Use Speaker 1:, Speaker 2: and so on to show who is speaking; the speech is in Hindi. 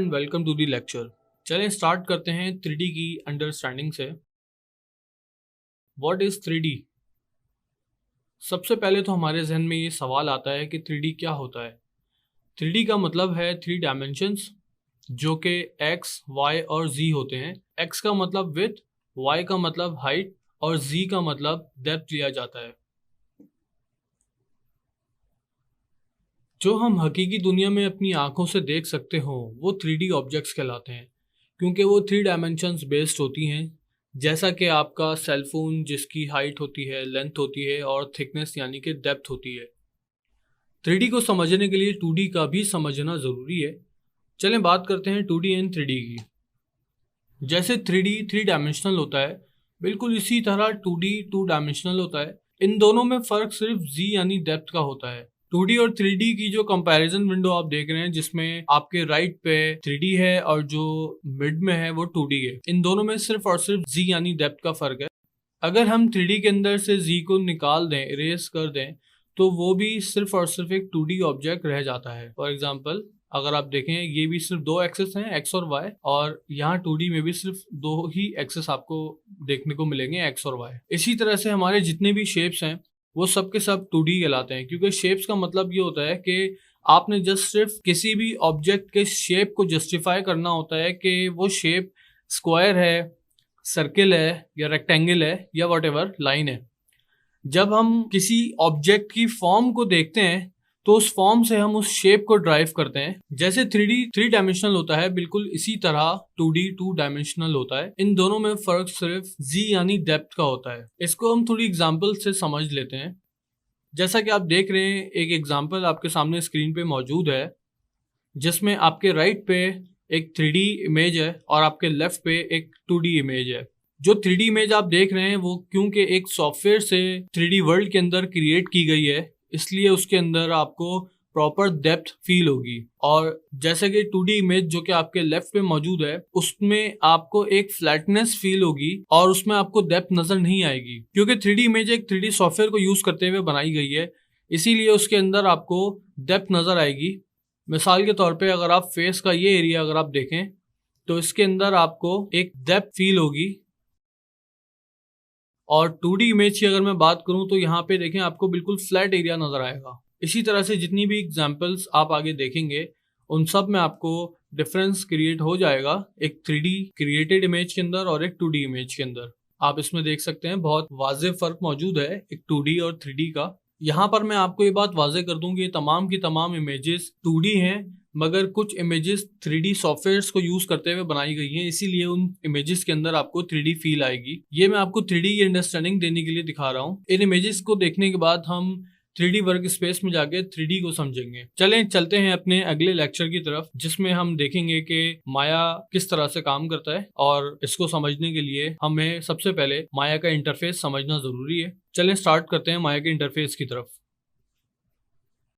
Speaker 1: And welcome to the lecture. चलें स्टार्ट करते हैं 3D की अंडरस्टैंडिंग से। What is 3D? सबसे पहले तो हमारे जहन में ये सवाल आता है कि 3D क्या होता है। 3D का मतलब है 3 डायमेंशंस, जो कि x, y और z होते हैं। x का मतलब विड्थ, y का मतलब हाइट और z का मतलब डेप्थ लिया जाता है। जो हम हकीकी दुनिया में अपनी आंखों से देख सकते हो वो 3D ऑब्जेक्ट्स कहलाते हैं, क्योंकि वो 3 डायमेंशंस बेस्ड होती हैं। जैसा कि आपका सेलफोन, जिसकी हाइट होती है, लेंथ होती है और थिकनेस यानी कि डेप्थ होती है। 3D को समझने के लिए 2D का भी समझना ज़रूरी है। चलें बात करते हैं 2D एंड 3D की। जैसे 3D 3 डायमेंशनल होता है, बिल्कुल इसी तरह 2D 2 डायमेंशनल होता है। इन दोनों में फ़र्क सिर्फ Z यानी डेप्थ का होता है। 2D और 3D की जो कंपैरिजन विंडो आप देख रहे हैं, जिसमें आपके राइट पे 3D है और जो मिड में है वो 2D है, इन दोनों में सिर्फ और सिर्फ Z यानी डेप्थ का फर्क है। अगर हम 3D के अंदर से Z को निकाल दें, इरेज कर दें, तो वो भी सिर्फ और सिर्फ एक 2D ऑब्जेक्ट रह जाता है। फॉर एग्जाम्पल, अगर आप देखें, ये भी सिर्फ 2 एक्सेस हैं, X और Y, और यहाँ 2D में भी सिर्फ 2 ही एक्सेस आपको देखने को मिलेंगे, X और Y। इसी तरह से हमारे जितने भी शेप्स हैं वो सब के सब 2D कहलाते हैं, क्योंकि शेप्स का मतलब ये होता है कि आपने जस्ट सिर्फ किसी भी ऑब्जेक्ट के शेप को जस्टिफाई करना होता है कि वो शेप स्क्वायर है, सर्किल है या रेक्टेंगल है या व्हाटएवर लाइन है। जब हम किसी ऑब्जेक्ट की फॉर्म को देखते हैं तो उस फॉर्म से हम उस शेप को ड्राइव करते हैं। जैसे 3D 3 डायमेंशनल होता है, बिल्कुल इसी तरह 2D 2 डायमेंशनल होता है। इन दोनों में फर्क सिर्फ Z यानी डेप्थ का होता है। इसको हम थोड़ी एग्जांपल से समझ लेते हैं। जैसा कि आप देख रहे हैं, एक एग्जांपल आपके सामने स्क्रीन पे मौजूद है, जिसमें आपके राइट पे एक 3D इमेज है और आपके लेफ्ट पे एक 2D इमेज है। जो 3D इमेज आप देख रहे हैं वो क्योंकि एक सॉफ्टवेयर से 3D वर्ल्ड के अंदर क्रिएट की गई है, इसलिए उसके अंदर आपको प्रॉपर डेप्थ फील होगी। और जैसे कि 2D इमेज जो कि आपके लेफ्ट पे मौजूद है, उसमें आपको एक फ्लैटनेस फील होगी और उसमें आपको डेप्थ नजर नहीं आएगी, क्योंकि 3D इमेज एक 3D सॉफ्टवेयर को यूज करते हुए बनाई गई है, इसीलिए उसके अंदर आपको डेप्थ नजर आएगी। मिसाल के तौर पे अगर आप फेस का ये एरिया अगर आप देखें तो इसके अंदर आपको एक डेप्थ फील होगी। और 2D इमेज की अगर मैं बात करूं तो यहाँ पे देखें, आपको बिल्कुल फ्लैट एरिया नजर आएगा। इसी तरह से जितनी भी एग्जांपल्स आप आगे देखेंगे उन सब में आपको डिफरेंस क्रिएट हो जाएगा, एक 3D क्रिएटेड इमेज के अंदर और एक 2D इमेज के अंदर। आप इसमें देख सकते हैं बहुत वाज़ेह फर्क मौजूद है एक 2D और 3D का। यहाँ पर मैं आपको ये बात वाज़ेह कर दूं कि तमाम की तमाम इमेजेस 2D हैं, मगर कुछ इमेजेस 3D सॉफ्टवेयर्स को यूज करते हुए बनाई गई हैं, इसीलिए उन इमेजेस के अंदर आपको 3D फील आएगी। ये मैं आपको 3D की अंडरस्टैंडिंग देने के लिए दिखा रहा हूँ। इन इमेजेस को देखने के बाद हम 3D वर्क स्पेस में जाके 3D को समझेंगे। चलें चलते हैं अपने अगले लेक्चर की तरफ, जिसमें हम देखेंगे कि माया किस तरह से काम करता है, और इसको समझने के लिए हमें सबसे पहले माया का इंटरफेस समझना जरूरी है। चलें स्टार्ट करते हैं माया के इंटरफेस की तरफ।